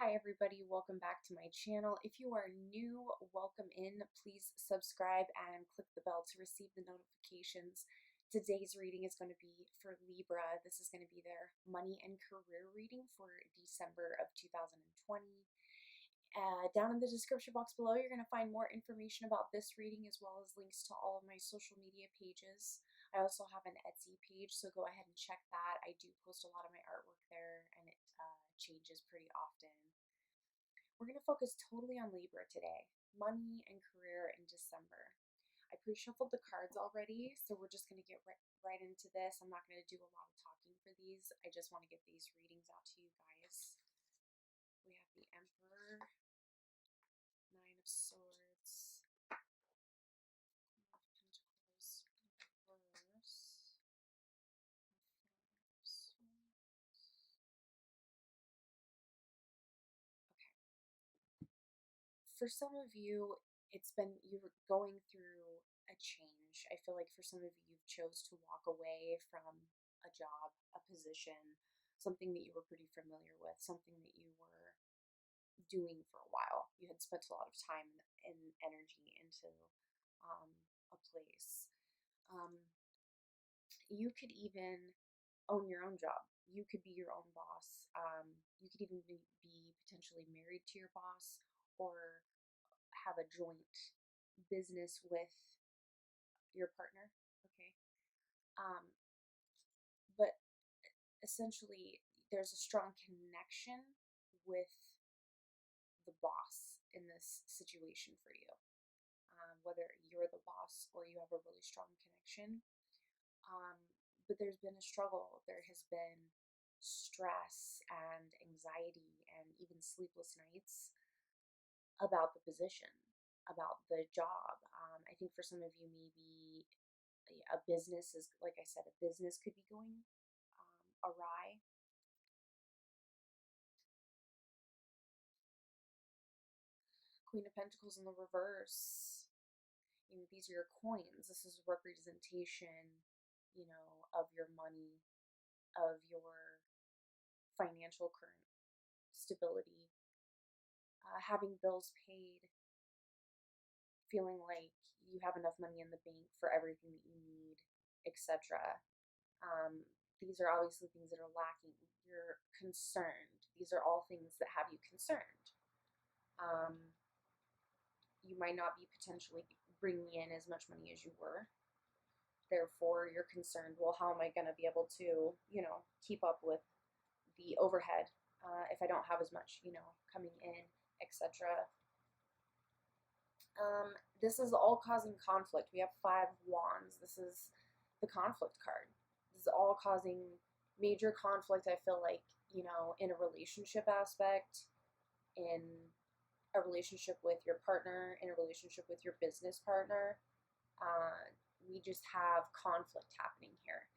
Hi everybody, welcome back to my channel. If you are new, welcome in. Please subscribe and click the bell to receive the notifications. Today's reading is going to be for Libra. This is going to be their money and career reading for December of 2020. Down in the description box below, you're going to find more information about this reading as well as links to all of my social media pages. I also have an Etsy page, so go ahead and check that. I do post a lot of my artwork there, and it changes pretty often. We're going to focus totally on Libra today, money and career in December. I pre-shuffled the cards already, so we're just going to get right into this. I'm not going to do a lot of talking for these. I just want to get these readings out to you guys. We have the Emperor, Nine of Swords, Queen of Pentacles, Reverse, Five of Swords. Okay. For some of you, you're going through a change. I feel like for some of you, you've chose to walk away from a job, a position, something that you were pretty familiar with, something that you were doing for a while. You had spent a lot of time and energy into a place. You could even own your own job. You could be your own boss. You could even be potentially married to your boss or have a joint business with your partner. Okay. Um, but essentially, there's a strong connection with the boss in this situation for you. Whether you're the boss or you have a really strong connection. But there's been a struggle. There has been stress and anxiety and even sleepless nights about the position, about the job. I think for some of you, maybe a business is, like I said, a business could be going awry. Queen of Pentacles in the reverse. These are your coins. This is a representation, of your money, of your financial current stability, having bills paid, feeling like you have enough money in the bank for everything that you need, etc. These are obviously things that are lacking. You're concerned. These are all things that have you concerned. You might not be potentially bringing in as much money as you were. Therefore, you're concerned, well, how am I going to be able to, keep up with the overhead if I don't have as much, coming in, etc. This is all causing conflict. We have 5 wands. This is the conflict card. This is all causing major conflict, I feel like, in a relationship aspect, in a relationship with your partner, in a relationship with your business partner. We just have conflict happening here.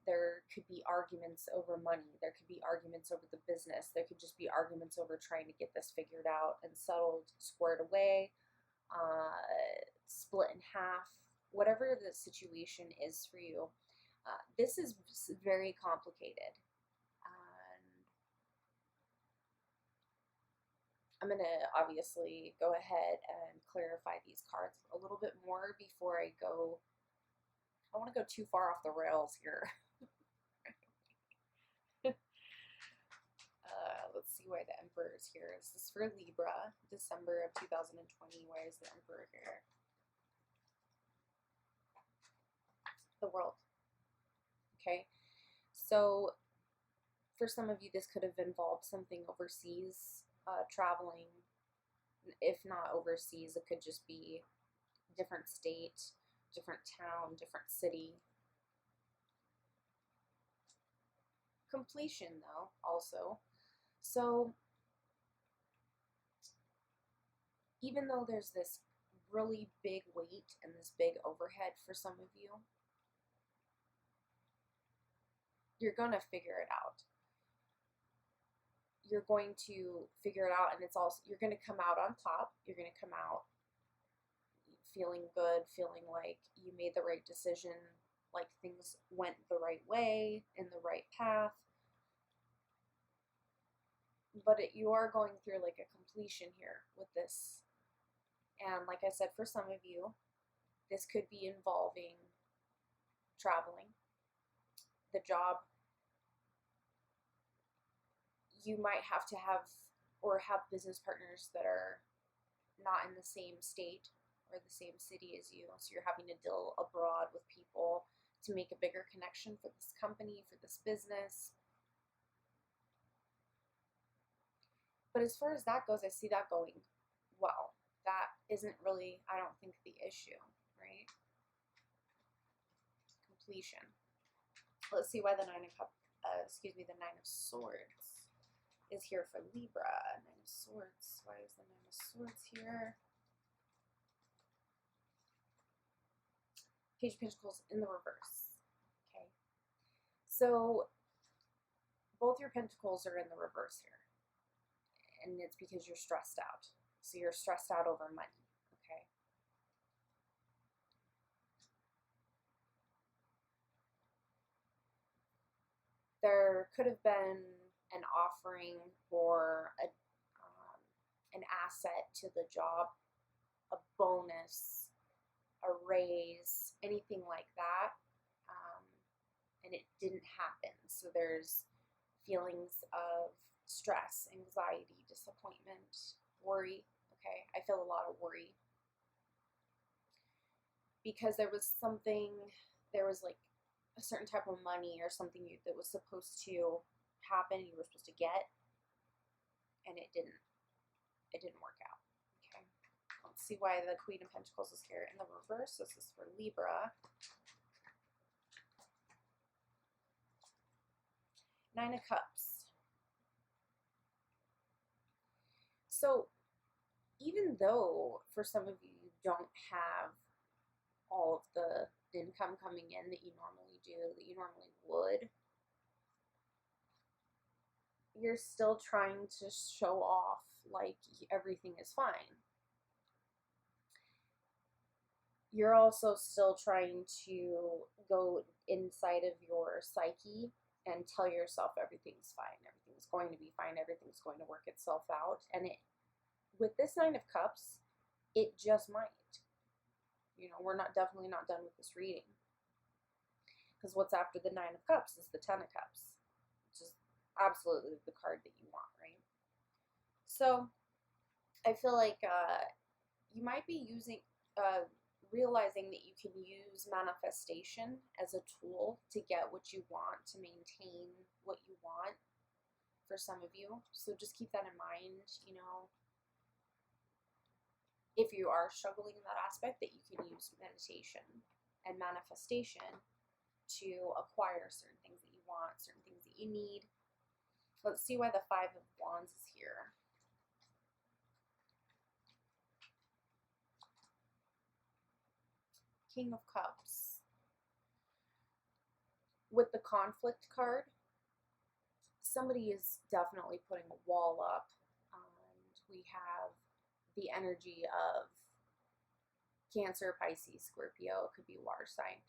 There could be arguments over money. There could be arguments over the business. There could just be arguments over trying to get this figured out and settled, squared away, split in half, whatever the situation is for you. This is very complicated. I'm going to obviously go ahead and clarify these cards a little bit more before I go. I want to go too far off the rails here. Let's see why the Emperor is here. This is for Libra, December of 2020. Why is the Emperor here? The World. Okay, so for some of you, this could have involved something overseas, traveling. If not overseas, it could just be different state, different town, different city. Completion, though, also. So even though there's this really big weight and this big overhead for some of you, you're going to figure it out. You're going to figure it out, and it's also, you're going to come out on top. You're going to come out feeling good, feeling like you made the right decision, like things went the right way, in the right path. but you are going through like a completion here with this. And like I said, for some of you, this could be involving traveling, the job. You might have to have or have business partners that are not in the same state or the same city as you. So you're having to deal abroad with people to make a bigger connection for this company, for this business. But as far as that goes, I see that going well. That isn't really, I don't think, the issue, right? Completion. Let's see why the Nine of Swords is here for Libra. Nine of Swords. Why is the Nine of Swords here? Page of Pentacles in the reverse. Okay. So both your pentacles are in the reverse here. And it's because you're stressed out. So you're stressed out over money. Okay. There could have been an offering for an asset to the job, a bonus, a raise, anything like that, and it didn't happen. So there's feelings of stress, anxiety, disappointment, worry. Okay, I feel a lot of worry because there was like a certain type of money or something that was supposed to happen, you were supposed to get, and it didn't work out. Okay, let's see why the Queen of Pentacles is here in the reverse. This is for Libra. Nine of Cups. So even though for some of you don't have all of the income coming in that you normally do, that you normally would, you're still trying to show off like everything is fine. You're also still trying to go inside of your psyche and tell yourself everything's fine, everything's going to be fine, everything's going to work itself out. And with this Nine of Cups, it just might. You know, we're definitely not done with this reading. Because what's after the Nine of Cups is the Ten of Cups, which is absolutely the card that you want, right? So I feel like you might be realizing that you can use manifestation as a tool to get what you want, to maintain what you want for some of you. So just keep that in mind, you know, if you are struggling in that aspect, that you can use meditation and manifestation to acquire certain things that you want, certain things that you need. Let's see why the Five of Wands is here. King of Cups. With the Conflict card, somebody is definitely putting a wall up. And we have the energy of Cancer, Pisces, Scorpio. It could be a water sign.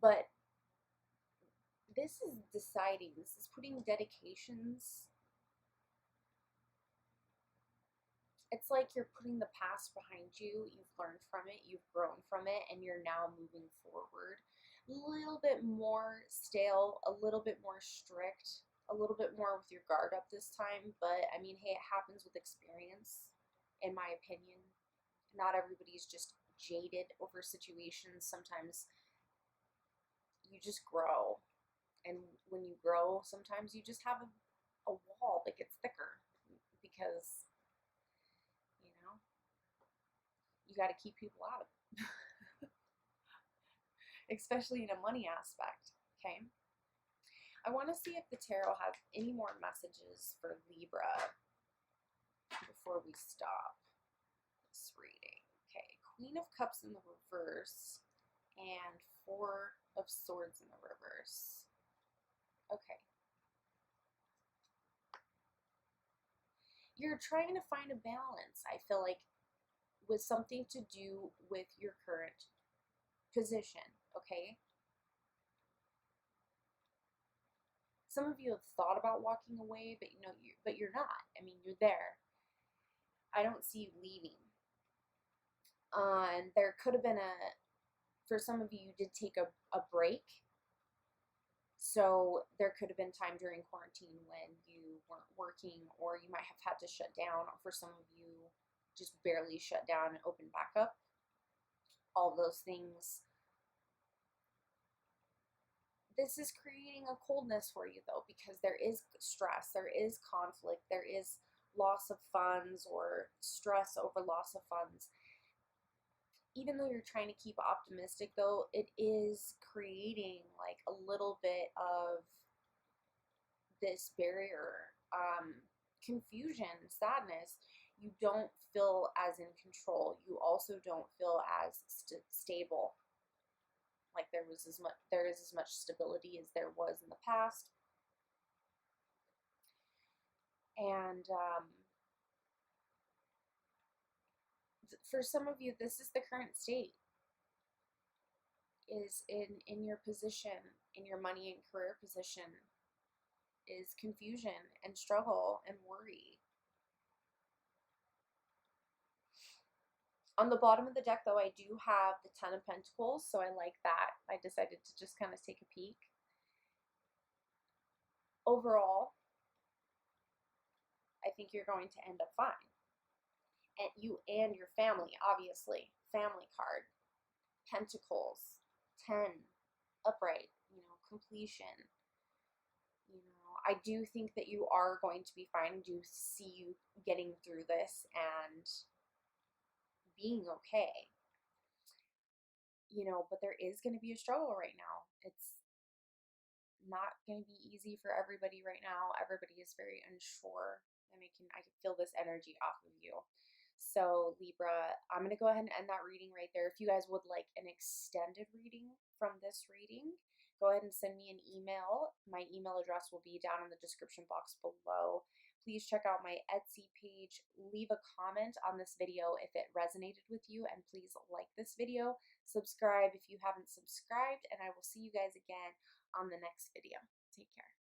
But this is deciding. This is putting dedications. It's like you're putting the past behind you, you've learned from it, you've grown from it, and you're now moving forward. A little bit more stale, a little bit more strict, a little bit more with your guard up this time, but I mean, hey, it happens with experience, in my opinion. Not everybody's just jaded over situations. Sometimes you just grow, and when you grow, sometimes you just have a wall that gets thicker because you got to keep people out of it. Especially in a money aspect, okay? I want to see if the tarot has any more messages for Libra before we stop this reading. Okay, Queen of Cups in the reverse and Four of Swords in the reverse. Okay. You're trying to find a balance, I feel like, with something to do with your current position, okay? some of you have thought about walking away, but you're not. I mean, you're there. I don't see you leaving. And there could have been for some of you, you did take a break. So there could have been time during quarantine when you weren't working, or you might have had to shut down. For some of you, just barely shut down and open back up. All those things. This is creating a coldness for you, though, because there is stress, there is conflict, there is loss of funds or stress over loss of funds. Even though you're trying to keep optimistic, though, it is creating like a little bit of this barrier, confusion, sadness. You don't feel as in control. You also don't feel as stable. Like there is as much stability as there was in the past. And for some of you, this is the current state, is in your position, in your money and career position, is confusion and struggle and worry. On the bottom of the deck, though, I do have the Ten of Pentacles, so I like that. I decided to just kind of take a peek. Overall, I think you're going to end up fine. And you and your family, obviously. Family card. Pentacles. 10. Upright. Completion. I do think that you are going to be fine. I do see you getting through this and being okay. But there is going to be a struggle right now. It's not going to be easy for everybody right now. Everybody is very unsure, and I can feel this energy off of you. So Libra, I'm going to go ahead and end that reading right there. If you guys would like an extended reading from this reading, go ahead and send me an email. My email address will be down in the description box below. Please check out my Etsy page. Leave a comment on this video if it resonated with you, and please like this video. Subscribe if you haven't subscribed, and I will see you guys again on the next video. Take care.